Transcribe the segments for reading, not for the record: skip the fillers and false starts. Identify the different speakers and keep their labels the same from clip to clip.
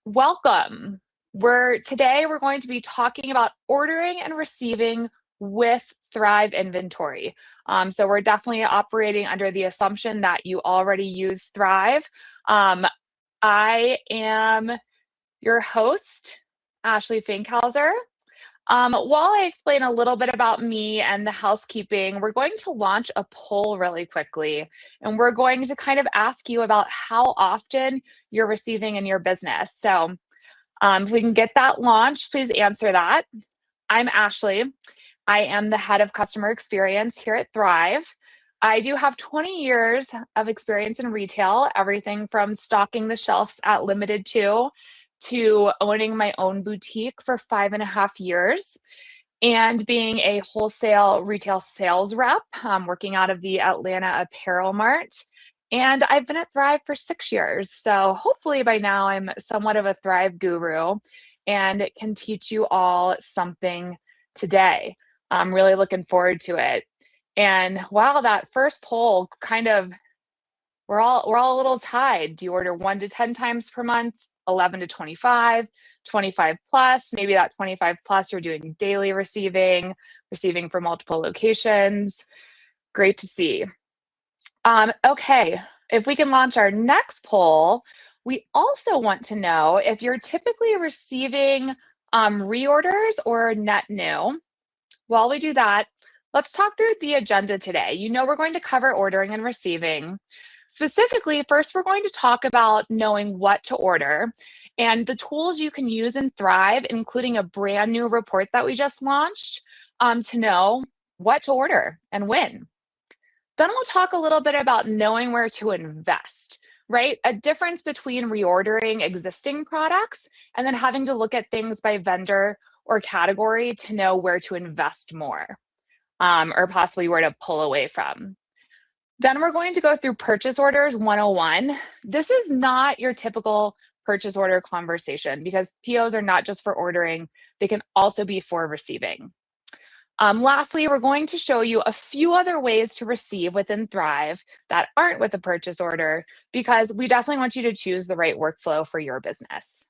Speaker 1: welcome. Today we're going to be talking about ordering and receiving with Thrive inventory. So we're definitely operating under the assumption that you already use Thrive. I am your host, Ashley Fankhauser. While I explain a little bit about me and the housekeeping, we're going to launch a poll really quickly, and we're going to kind of ask you about how often you're receiving in your business. So if we can get that launched, please answer that. I'm Ashley. I am the head of customer experience here at Thrive. I do have 20 years of experience in retail, everything from stocking the shelves at Limited to owning my own boutique for 5.5 years and being a wholesale retail sales rep, working out of the Atlanta Apparel Mart. And I've been at Thrive for 6 years. So hopefully by now I'm somewhat of a Thrive guru and can teach you all something today. I'm really looking forward to it. And wow, that first poll kind of we're all a little tied. Do you order 1 to 10 times per month, 11 to 25, 25 plus? Maybe that 25 plus you're doing daily receiving for multiple locations. Great to see. Okay, if we can launch our next poll, we also want to know if you're typically receiving reorders or net new. While we do that, let's talk through the agenda today. You know we're going to cover ordering and receiving. Specifically, first we're going to talk about knowing what to order and the tools you can use in Thrive, including a brand new report that we just launched to know what to order and when. Then we'll talk a little bit about knowing where to invest, right? A difference between reordering existing products and then having to look at things by vendor or category to know where to invest more or possibly where to pull away from. Then we're going to go through purchase orders 101. This is not your typical purchase order conversation because POs are not just for ordering, they can also be for receiving. Lastly, we're going to show you a few other ways to receive within Thrive that aren't with a purchase order because we definitely want you to choose the right workflow for your business.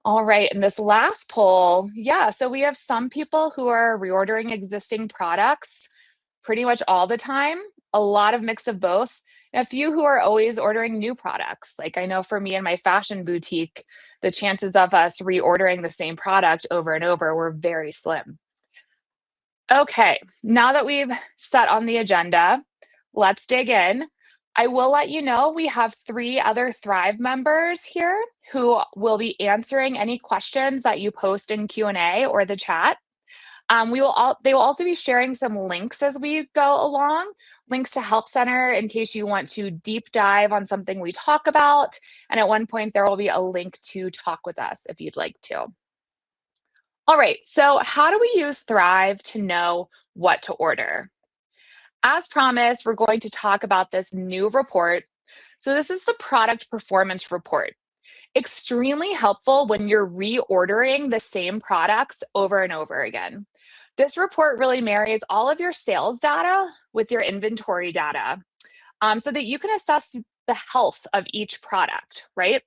Speaker 1: All right, and this last poll, so we have some people who are reordering existing products pretty much all the time, a lot of mix of both, and a few who are always ordering new products. Like I know for me and my fashion boutique, the chances of us reordering the same product over and over were very slim. Okay, now that we've set on the agenda, let's dig in. I will let you know we have 3 other Thrive members here who will be answering any questions that you post in Q&A or the chat. They will also be sharing some links as we go along, links to Help Center in case you want to deep dive on something we talk about. And at one point, there will be a link to talk with us if you'd like to. All right, so how do we use Thrive to know what to order? As promised, we're going to talk about this new report. So this is the product performance report. Extremely helpful when you're reordering the same products over and over again. This report really marries all of your sales data with your inventory data so that you can assess the health of each product, right?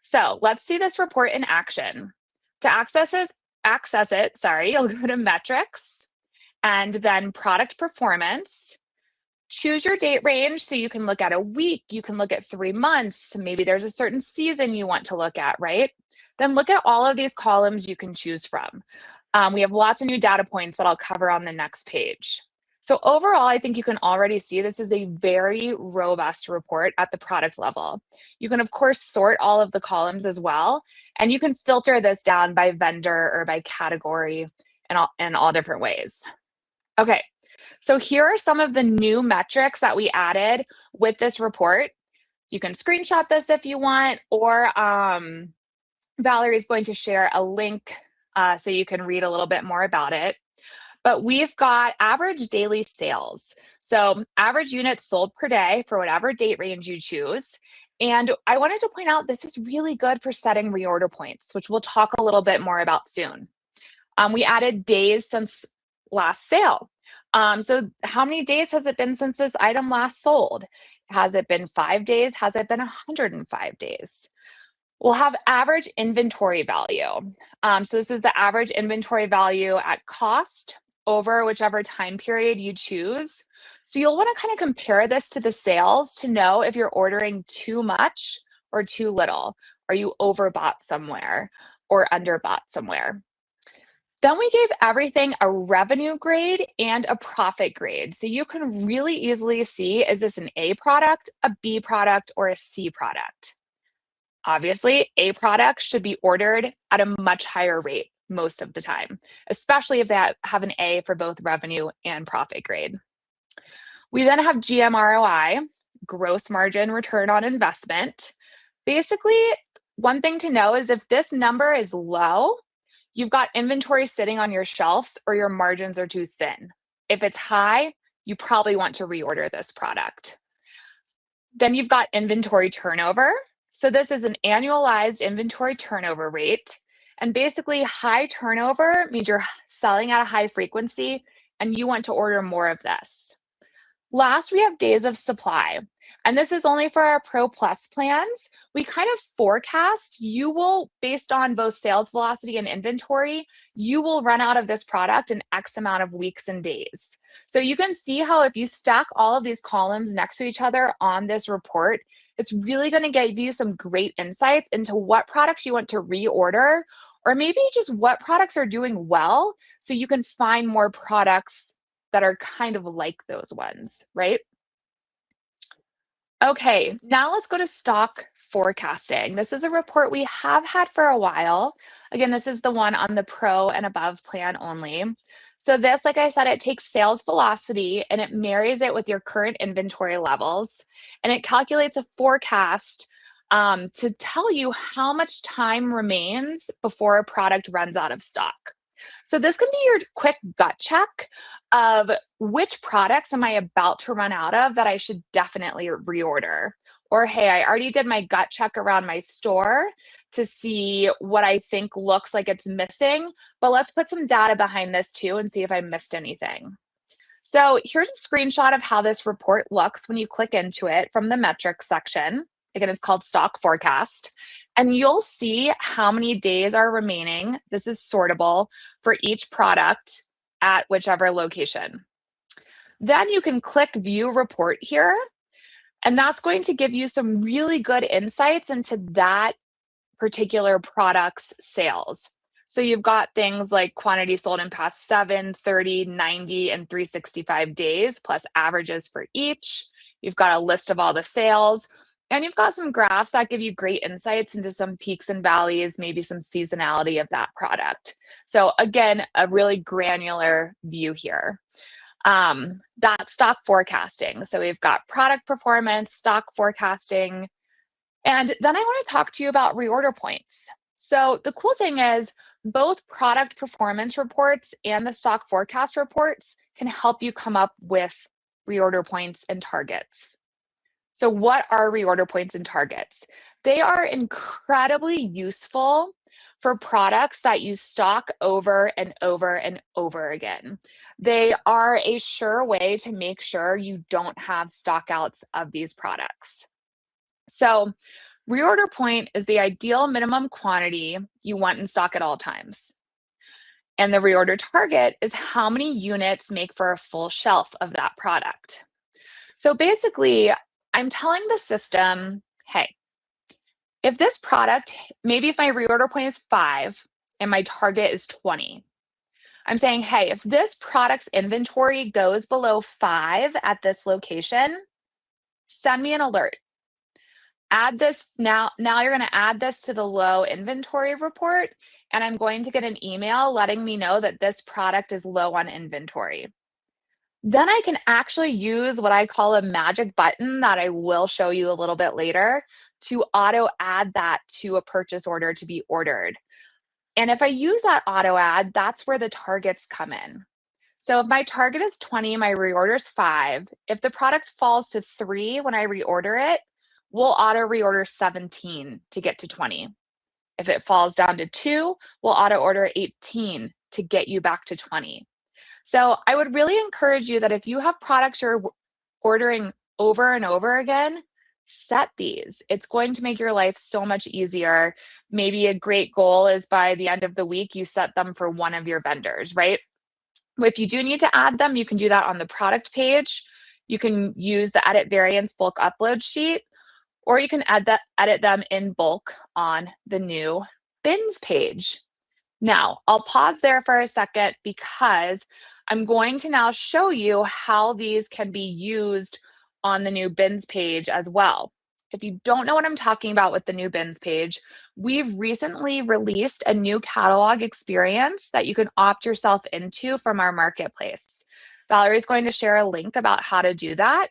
Speaker 1: So let's see this report in action. To access it, you'll go to metrics and then product performance. Choose your date range so you can look at a week, you can look at 3 months, maybe there's a certain season you want to look at, right? Then look at all of these columns you can choose from. We have lots of new data points that I'll cover on the next page. So overall, I think you can already see this is a very robust report at the product level. You can, of course, sort all of the columns as well, and you can filter this down by vendor or by category in all different ways. Okay, so here are some of the new metrics that we added with this report. You can screenshot this if you want, or Valerie is going to share a link so you can read a little bit more about it. But we've got average daily sales. So average units sold per day for whatever date range you choose. And I wanted to point out this is really good for setting reorder points, which we'll talk a little bit more about soon. We added days since last sale. So how many days has it been since this item last sold? Has it been 5 days? Has it been 105 days? We'll have average inventory value. So this is the average inventory value at cost over whichever time period you choose. So you'll want to kind of compare this to the sales to know if you're ordering too much or too little. Are you overbought somewhere or underbought somewhere? Then we gave everything a revenue grade and a profit grade. So you can really easily see, is this an A product, a B product, or a C product? Obviously, A products should be ordered at a much higher rate most of the time, especially if they have an A for both revenue and profit grade. We then have GMROI, gross margin return on investment. Basically, one thing to know is if this number is low, you've got inventory sitting on your shelves or your margins are too thin. If it's high, you probably want to reorder this product. Then you've got inventory turnover. So this is an annualized inventory turnover rate. And basically, high turnover means you're selling at a high frequency and you want to order more of this. Last, we have days of supply. And this is only for our Pro Plus plans. We kind of forecast you will, based on both sales velocity and inventory, you will run out of this product in X amount of weeks and days. So you can see how if you stack all of these columns next to each other on this report, it's really going to give you some great insights into what products you want to reorder, or maybe just what products are doing well so you can find more products that are kind of like those ones, right? Okay, now let's go to stock forecasting. This is a report we have had for a while. Again, this is the one on the Pro and above plan only. So this, like I said, it takes sales velocity and it marries it with your current inventory levels, and it calculates a forecast to tell you how much time remains before a product runs out of stock. So this can be your quick gut check of which products am I about to run out of that I should definitely reorder. Or, hey, I already did my gut check around my store to see what I think looks like it's missing, but let's put some data behind this too and see if I missed anything. So here's a screenshot of how this report looks when you click into it from the metrics section. Again, it's called stock forecast. And you'll see how many days are remaining. This is sortable for each product at whichever location. Then you can click view report here, and that's going to give you some really good insights into that particular product's sales. So you've got things like quantity sold in past 7, 30, 90, and 365 days, plus averages for each. You've got a list of all the sales, and you've got some graphs that give you great insights into some peaks and valleys, maybe some seasonality of that product. So again, a really granular view here. That's stock forecasting. So we've got product performance, stock forecasting, and then I want to talk to you about reorder points. So the cool thing is both product performance reports and the stock forecast reports can help you come up with reorder points and targets. So what are reorder points and targets? They are incredibly useful for products that you stock over and over and over again. They are a sure way to make sure you don't have stockouts of these products. So reorder point is the ideal minimum quantity you want in stock at all times. And the reorder target is how many units make for a full shelf of that product. So basically, I'm telling the system, hey, if this product, maybe if my reorder point is 5 and my target is 20, I'm saying, hey, if this product's inventory goes below 5 at this location, send me an alert. Add this now you're going to add this to the low inventory report, and I'm going to get an email letting me know that this product is low on inventory. Then I can actually use what I call a magic button that I will show you a little bit later to auto add that to a purchase order to be ordered. And if I use that auto add, that's where the targets come in. So if my target is 20, my reorder is 5. If the product falls to 3 when I reorder it, we'll auto reorder 17 to get to 20. If it falls down to 2, we'll auto order 18 to get you back to 20. So I would really encourage you that if you have products you're ordering over and over again, set these. It's going to make your life so much easier. Maybe a great goal is by the end of the week, you set them for one of your vendors, right? If you do need to add them, you can do that on the product page. You can use the edit variants bulk upload sheet, or you can edit them in bulk on the new bins page. Now, I'll pause there for a second because I'm going to now show you how these can be used on the new bins page as well. If you don't know what I'm talking about with the new bins page, we've recently released a new catalog experience that you can opt yourself into from our marketplace. Valerie is going to share a link about how to do that.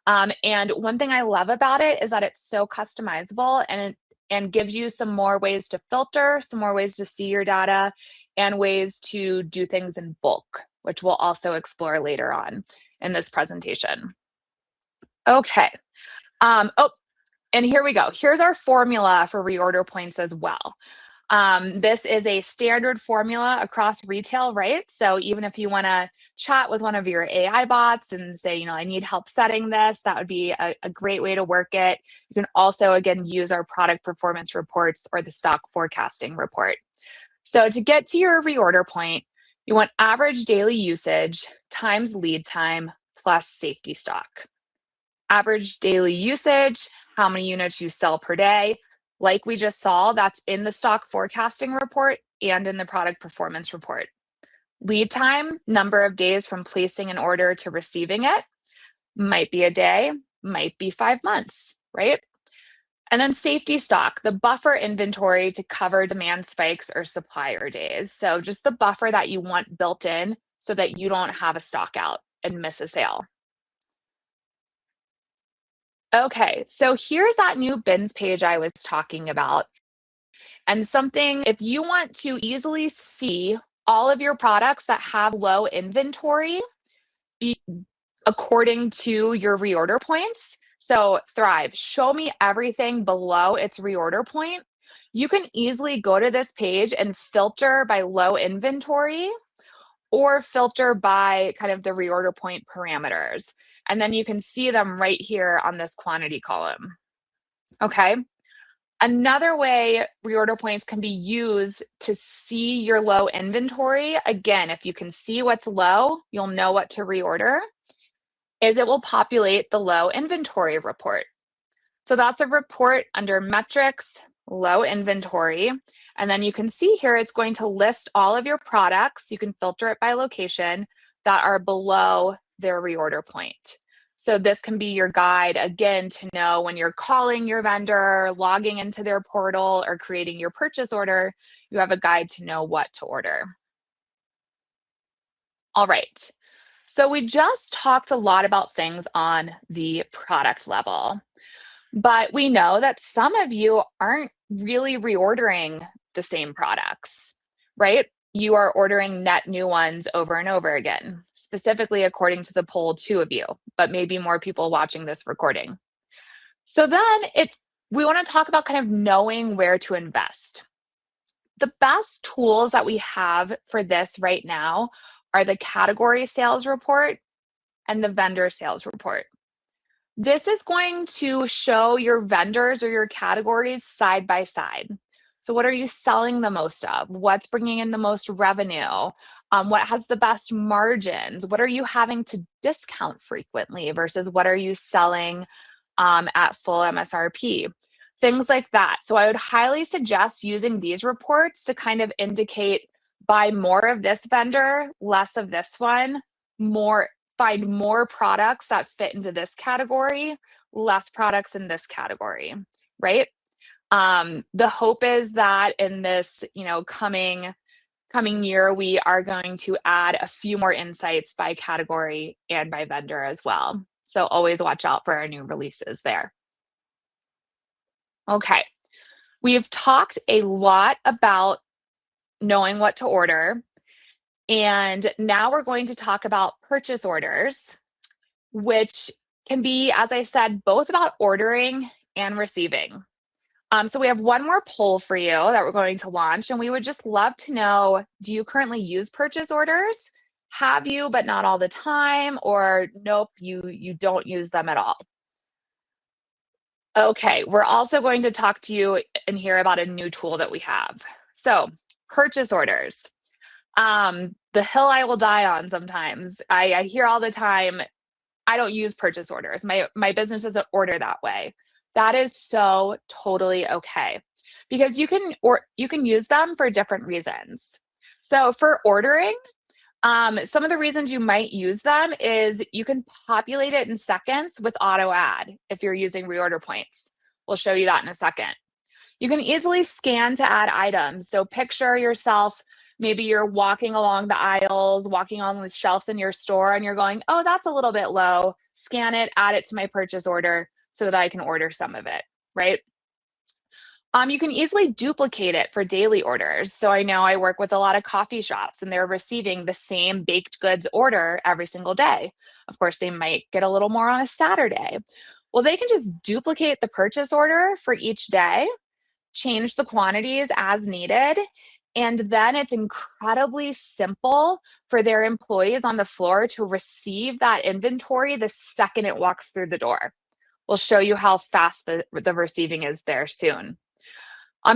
Speaker 1: And one thing I love about it is that it's so customizable and gives you some more ways to filter, some more ways to see your data, and ways to do things in bulk, which we'll also explore later on in this presentation. Okay. Oh, and here we go. Here's our formula for reorder points as well. This is a standard formula across retail, right? So even if you want to chat with one of your AI bots and say, I need help setting this, that would be a great way to work it. You can also, again, use our product performance reports or the stock forecasting report. So to get to your reorder point, you want average daily usage times lead time plus safety stock. Average daily usage, how many units you sell per day. Like we just saw, that's in the stock forecasting report and in the product performance report. Lead time, number of days from placing an order to receiving it. Might be a day, might be 5 months, right? And then safety stock, the buffer inventory to cover demand spikes or supplier days. So just the buffer that you want built in so that you don't have a stock out and miss a sale. Okay, so here's that new bins page I was talking about. And something, if you want to easily see all of your products that have low inventory according to your reorder points, so Thrive, show me everything below its reorder point. You can easily go to this page and filter by low inventory or filter by kind of the reorder point parameters. And then you can see them right here on this quantity column. Okay. Another way reorder points can be used to see your low inventory, again, if you can see what's low, you'll know what to reorder, is it will populate the low inventory report. So that's a report under metrics, low inventory. And then you can see here, it's going to list all of your products. You can filter it by location that are below their reorder point. So this can be your guide, again, to know when you're calling your vendor, logging into their portal, or creating your purchase order, you have a guide to know what to order. All right. So we just talked a lot about things on the product level. But we know that some of you aren't really reordering the same products, right? You are ordering net new ones over and over again, specifically according to the poll, 2 of you, but maybe more people watching this recording. So then we want to talk about kind of knowing where to invest. The best tools that we have for this right now are the category sales report and the vendor sales report. This is going to show your vendors or your categories side by side. So what are you selling the most of? What's bringing in the most revenue? What has the best margins? What are you having to discount frequently versus what are you selling at full MSRP? Things like that. So I would highly suggest using these reports to kind of indicate buy more of this vendor, less of this one, find more products that fit into this category, less products in this category, right? The hope is that in this, coming year, we are going to add a few more insights by category and by vendor as well. So always watch out for our new releases there. Okay, we've talked a lot about knowing what to order. And now we're going to talk about purchase orders, which can be, as I said, both about ordering and receiving. So we have one more poll for you that we're going to launch, and we would just love to know, do you currently use purchase orders? Have you, but not all the time, or nope, you don't use them at all? Okay, we're also going to talk to you and hear about a new tool that we have. So, purchase orders. The hill I will die on sometimes. I hear all the time, I don't use purchase orders. My business doesn't order that way. That is so totally okay because you can use them for different reasons. So for ordering, some of the reasons you might use them is you can populate it in seconds with auto add if you're using reorder points. We'll show you that in a second. You can easily scan to add items. So picture yourself, maybe you're walking along the aisles, walking on the shelves in your store, and you're going, oh, that's a little bit low. Scan it, add it to my purchase order so that I can order some of it, right? You can easily duplicate it for daily orders. So I know I work with a lot of coffee shops and they're receiving the same baked goods order every single day. Of course, they might get a little more on a Saturday. Well, they can just duplicate the purchase order for each day, change the quantities as needed, and then it's incredibly simple for their employees on the floor to receive that inventory the second it walks through the door. We'll show you how fast the receiving is there soon.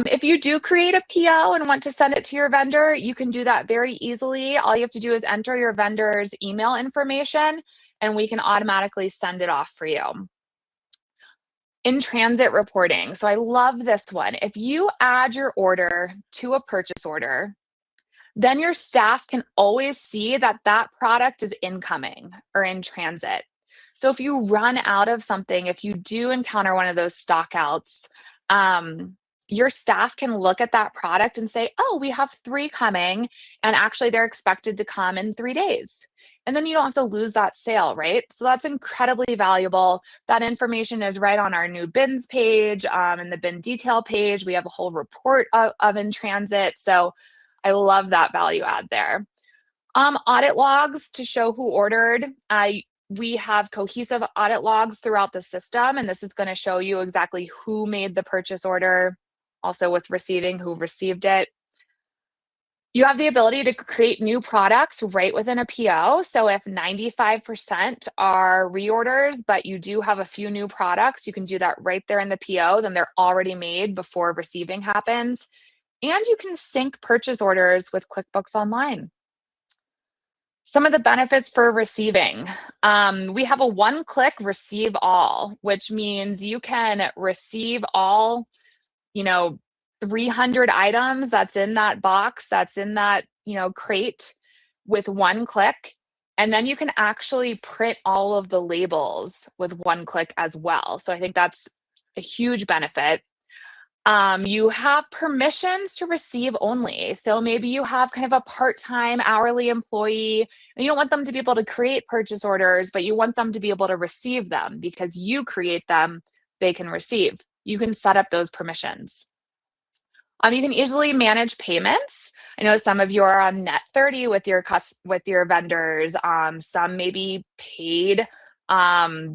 Speaker 1: If you do create a PO and want to send it to your vendor, you can do that very easily. All you have to do is enter your vendor's email information and we can automatically send it off for you. In transit reporting. So I love this one. If you add your order to a purchase order, then your staff can always see that that product is incoming or in transit. So if you run out of something, if you do encounter one of those stockouts, your staff can look at that product and say, oh, we have 3 coming, and actually they're expected to come in 3 days. And then you don't have to lose that sale, right? So that's incredibly valuable. That information is right on our new bins page, and the bin detail page. We have a whole report of in transit. So I love that value add there. Audit logs to show who ordered. We have cohesive audit logs throughout the system, and this is going to show you exactly who made the purchase order, also with receiving, who received it. You have the ability to create new products right within a PO. So if 95% are reorders, but you do have a few new products, you can do that right there in the PO. Then they're already made before receiving happens. And you can sync purchase orders with QuickBooks Online. Some of the benefits for receiving. We have a one-click receive all, which means you can receive all, 300 items that's in that box, that's in that, crate with one click. And then you can actually print all of the labels with one click as well. So I think that's a huge benefit. You have permissions to receive only. So maybe you have kind of a part-time hourly employee and you don't want them to be able to create purchase orders, but you want them to be able to receive them because you create them, they can receive. You can set up those permissions. You can easily manage payments. I know some of you are on net 30 with your vendors. Some may be paid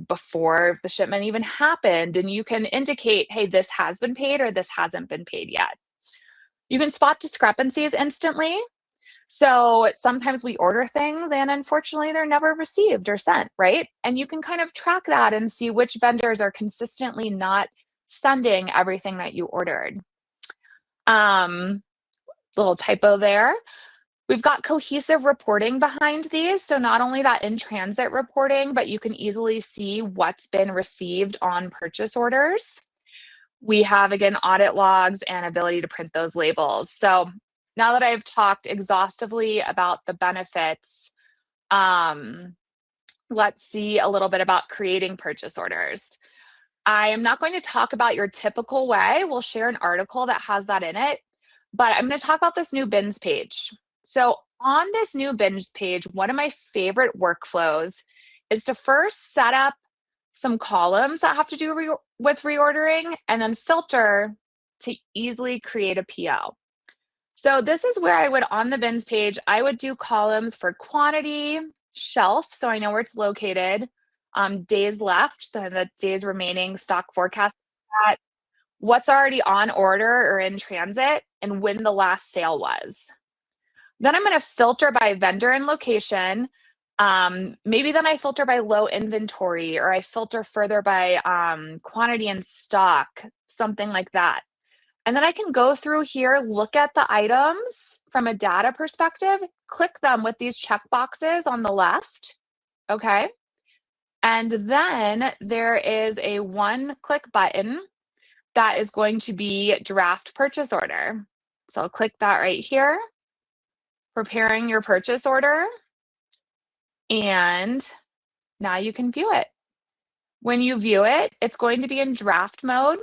Speaker 1: before the shipment even happened, and you can indicate, hey, this has been paid or this hasn't been paid yet. You can spot discrepancies instantly. So sometimes we order things and unfortunately they're never received or sent, right? And you can kind of track that and see which vendors are consistently not sending everything that you ordered. Little typo there. We've got cohesive reporting behind these. So not only that in transit reporting, but you can easily see what's been received on purchase orders. We have, again, audit logs and ability to print those labels. So now that I've talked exhaustively about the benefits, let's see a little bit about creating purchase orders. I am not going to talk about your typical way. We'll share an article that has that in it, but I'm going to talk about this new bins page. So on this new bins page, one of my favorite workflows is to first set up some columns that have to do with reordering and then filter to easily create a PO. So this is where I would, on the bins page, I would do columns for quantity, shelf, so I know where it's located, days left, the days remaining, stock forecast, what's already on order or in transit, and when the last sale was. Then I'm going to filter by vendor and location. Maybe then I filter by low inventory, or I filter further by quantity in stock, something like that. And then I can go through here, look at the items from a data perspective, click them with these check boxes on the left, okay? And then there is a one-click button that is going to be draft purchase order. So I'll click that right here, preparing your purchase order, and now you can view it. When you view it, it's going to be in draft mode,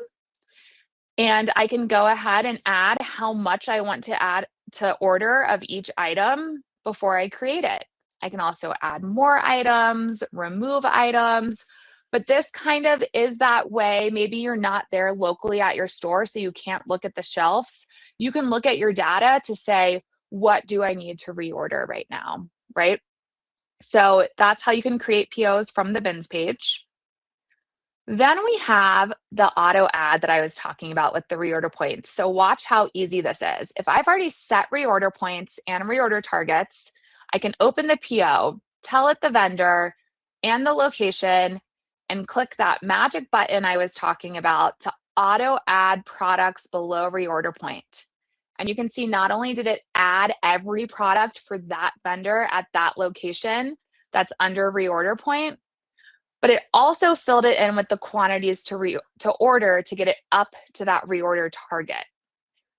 Speaker 1: and I can go ahead and add how much I want to add to order of each item before I create it. I can also add more items, remove items, but this kind of is that way. Maybe you're not there locally at your store, so you can't look at the shelves. You can look at your data to say, what do I need to reorder right now, right? So that's how you can create POs from the bins page. Then we have the auto add that I was talking about with the reorder points. So watch how easy this is. If I've already set reorder points and reorder targets, I can open the PO, tell it the vendor and the location, and click that magic button I was talking about to auto add products below reorder point. And you can see not only did it add every product for that vendor at that location that's under reorder point, but it also filled it in with the quantities to order to get it up to that reorder target.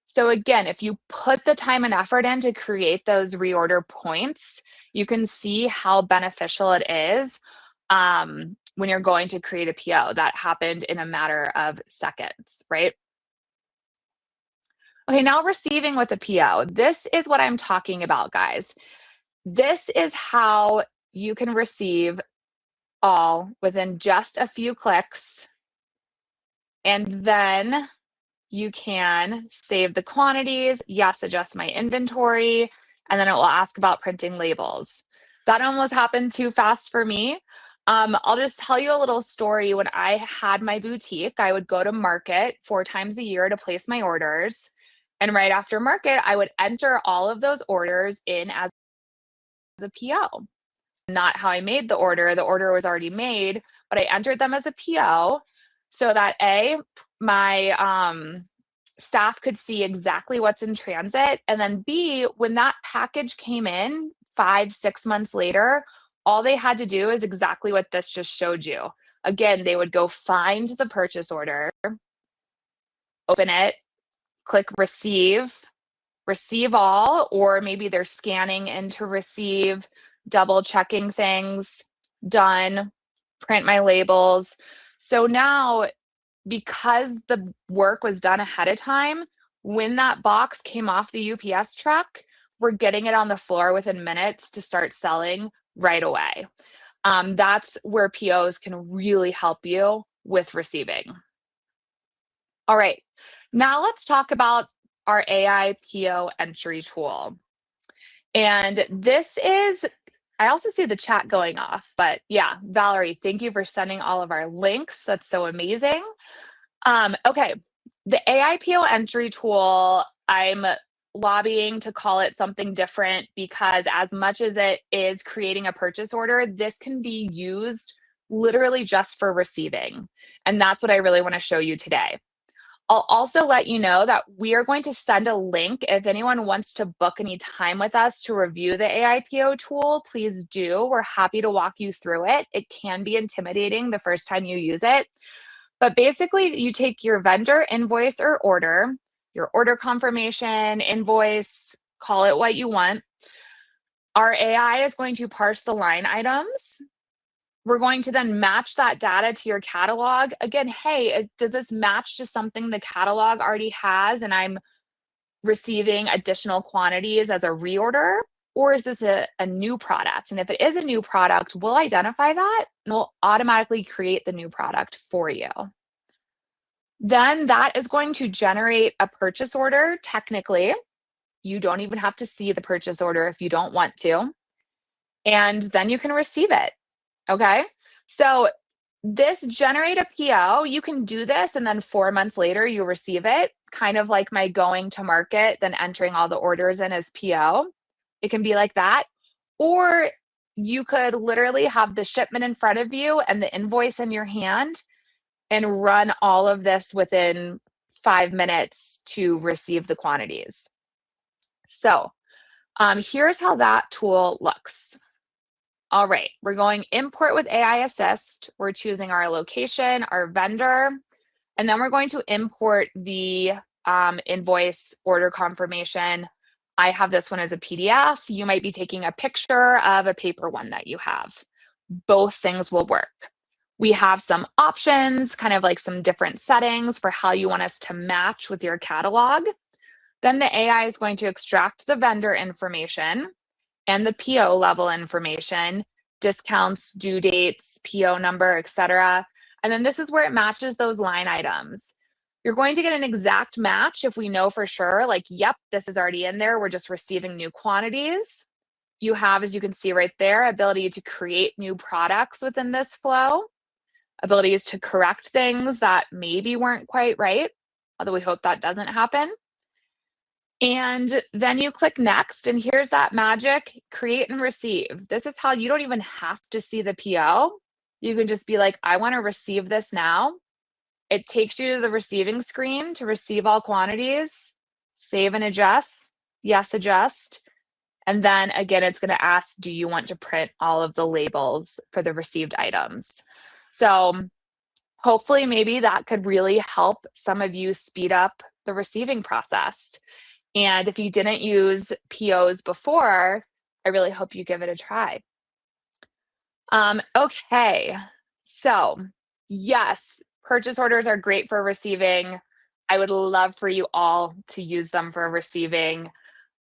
Speaker 1: So again, if you put the time and effort in to create those reorder points, you can see how beneficial it is when you're going to create a PO. That happened in a matter of seconds, right? Okay, now receiving with a PO. This is what I'm talking about, guys. This is how you can receive all within just a few clicks. And then you can save the quantities. Yes, adjust my inventory. And then it will ask about printing labels. That almost happened too fast for me. I'll just tell you a little story. When I had my boutique, I would go to market 4 times a year to place my orders. And right after market, I would enter all of those orders in as a PO. Not how I made the order. The order was already made, but I entered them as a PO so that my staff could see exactly what's in transit. And then B, when that package came in 5, 6 months later, all they had to do is exactly what this just showed you. Again, they would go find the purchase order, open it, click receive all, or maybe they're scanning into receive, double checking things, done, print my labels. So now, because the work was done ahead of time, when that box came off the UPS truck, we're getting it on the floor within minutes to start selling right away. That's where POs can really help you with receiving. All right, now let's talk about our AI PO entry tool. And this is, I also see the chat going off, but yeah, Valerie, thank you for sending all of our links. That's so amazing. Okay, the AI PO entry tool, I'm lobbying to call it something different because as much as it is creating a purchase order, this can be used literally just for receiving. And that's what I really want to show you today. I'll also let you know that we are going to send a link. If anyone wants to book any time with us to review the AIPO tool, please do. We're happy to walk you through it. It can be intimidating the first time you use it. But basically, you take your vendor invoice or order, your order confirmation, invoice, call it what you want. Our AI is going to parse the line items. We're going to then match that data to your catalog. Again, hey, does this match to something the catalog already has and I'm receiving additional quantities as a reorder? Or is this a new product? And if it is a new product, we'll identify that and we'll automatically create the new product for you. Then that is going to generate a purchase order. Technically, you don't even have to see the purchase order if you don't want to. And then you can receive it. Okay, so this generate a PO, you can do this and then 4 months later you receive it, kind of like my going to market, then entering all the orders in as PO. It can be like that. Or you could literally have the shipment in front of you and the invoice in your hand and run all of this within 5 minutes to receive the quantities. So here's how that tool looks. All right, we're going import with AI Assist. We're choosing our location, our vendor, and then we're going to import the invoice order confirmation. I have this one as a PDF. You might be taking a picture of a paper one that you have. Both things will work. We have some options, kind of like some different settings for how you want us to match with your catalog. Then the AI is going to extract the vendor information and the PO level information, discounts, due dates, PO number, etc. And then this is where it matches those line items. You're going to get an exact match if we know for sure, like, yep, this is already in there. We're just receiving new quantities. You have, as you can see right there, ability to create new products within this flow, abilities to correct things that maybe weren't quite right, although we hope that doesn't happen. And then you click next, and here's that magic create and receive. This is how you don't even have to see the PO. You can just be like, I want to receive this now. It takes you to the receiving screen to receive all quantities, save and adjust, yes, adjust. And then again, it's going to ask, do you want to print all of the labels for the received items? So hopefully maybe that could really help some of you speed up the receiving process. And if you didn't use POs before, I really hope you give it a try. Okay, so yes, purchase orders are great for receiving. I would love for you all to use them for receiving.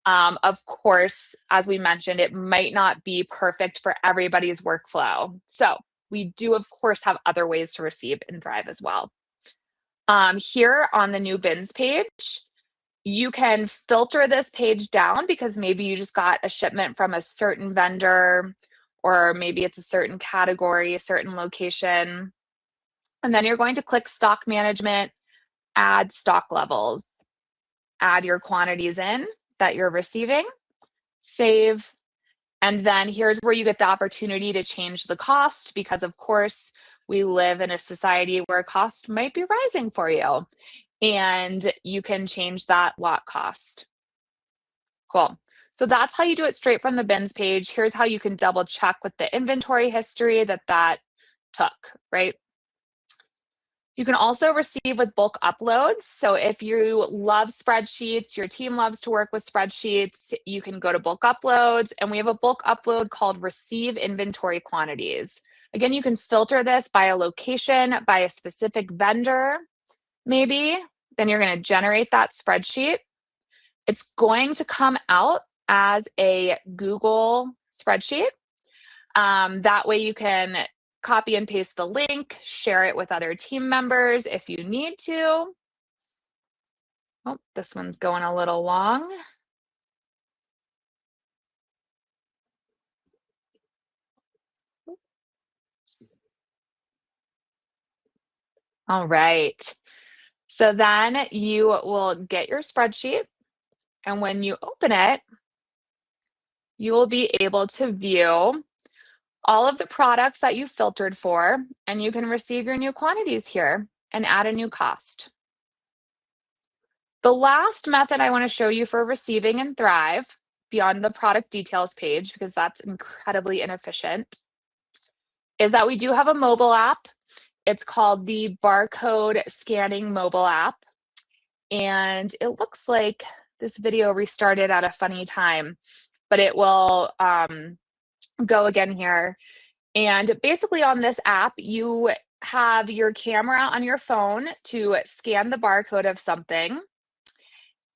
Speaker 1: Of course, as we mentioned, it might not be perfect for everybody's workflow. So we do, of course, have other ways to receive in Thrive as well. Here on the new bins page, you can filter this page down because maybe you just got a shipment from a certain vendor, or maybe it's a certain category, a certain location. And then you're going to click stock management, add stock levels, add your quantities in that you're receiving, save. And then here's where you get the opportunity to change the cost because, of course, we live in a society where cost might be rising for you. And you can change that lot cost. Cool. So that's how you do it straight from the bins page. Here's how you can double check with the inventory history that took, right? You can also receive with bulk uploads. So if you love spreadsheets, your team loves to work with spreadsheets, you can go to bulk uploads, and we have a bulk upload called receive inventory quantities. Again, you can filter this by a location, by a specific vendor, maybe. Then you're going to generate that spreadsheet. It's going to come out as a Google spreadsheet. That way you can copy and paste the link, share it with other team members if you need to. Oh, this one's going a little long. All right. So then you will get your spreadsheet, and when you open it, you will be able to view all of the products that you filtered for, and you can receive your new quantities here and add a new cost. The last method I want to show you for receiving in Thrive, beyond the product details page, because that's incredibly inefficient, is that we do have a mobile app. It's called the barcode scanning mobile app. And it looks like this video restarted at a funny time, but it will go again here. And basically on this app, you have your camera on your phone to scan the barcode of something.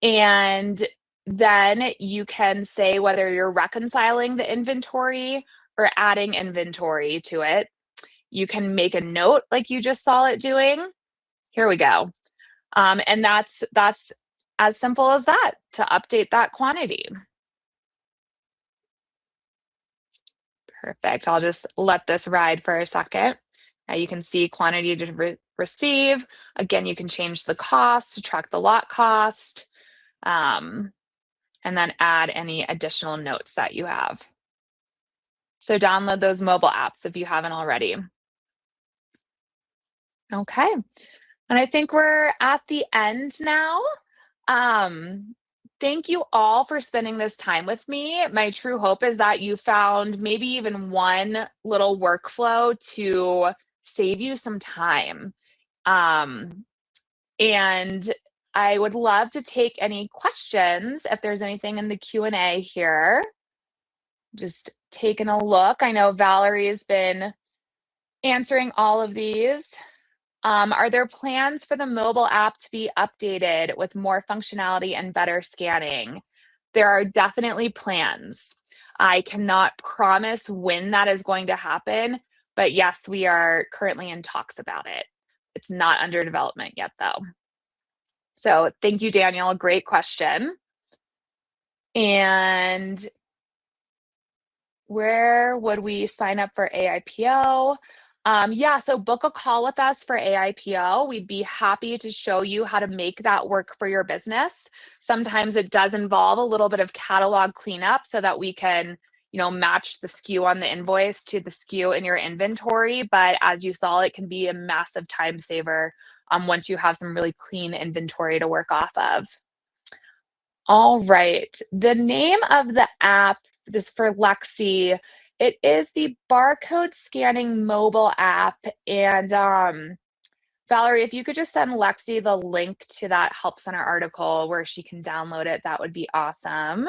Speaker 1: And then you can say whether you're reconciling the inventory or adding inventory to it. You can make a note like you just saw it doing. Here we go. And that's as simple as that, to update that quantity. Perfect. I'll just let this ride for a second. Now you can see quantity to receive. Again, you can change the cost to track the lot cost, and then add any additional notes that you have. So download those mobile apps if you haven't already. Okay. And I think we're at the end now. Um, Thank you all for spending this time with me. My true hope is that you found maybe even one little workflow to save you some time. Um, and I would love to take any questions if there's anything in the Q&A here. Just taking a look. I know Valerie's been answering all of these. Are there plans for the mobile app to be updated with more functionality and better scanning? There are definitely plans. I cannot promise when that is going to happen, but yes, we are currently in talks about it. It's not under development yet, though. So thank you, Daniel. Great question. And where would we sign up for AIPO? Yeah, so book a call with us for AIPO. We'd be happy to show you how to make that work for your business. Sometimes it does involve a little bit of catalog cleanup so that we can, match the SKU on the invoice to the SKU in your inventory. But as you saw, it can be a massive time saver once you have some really clean inventory to work off of. All right. The name of the app, this for Lexi, it is the barcode scanning mobile app. And Valerie, if you could just send Lexi the link to that Help Center article where she can download it, that would be awesome.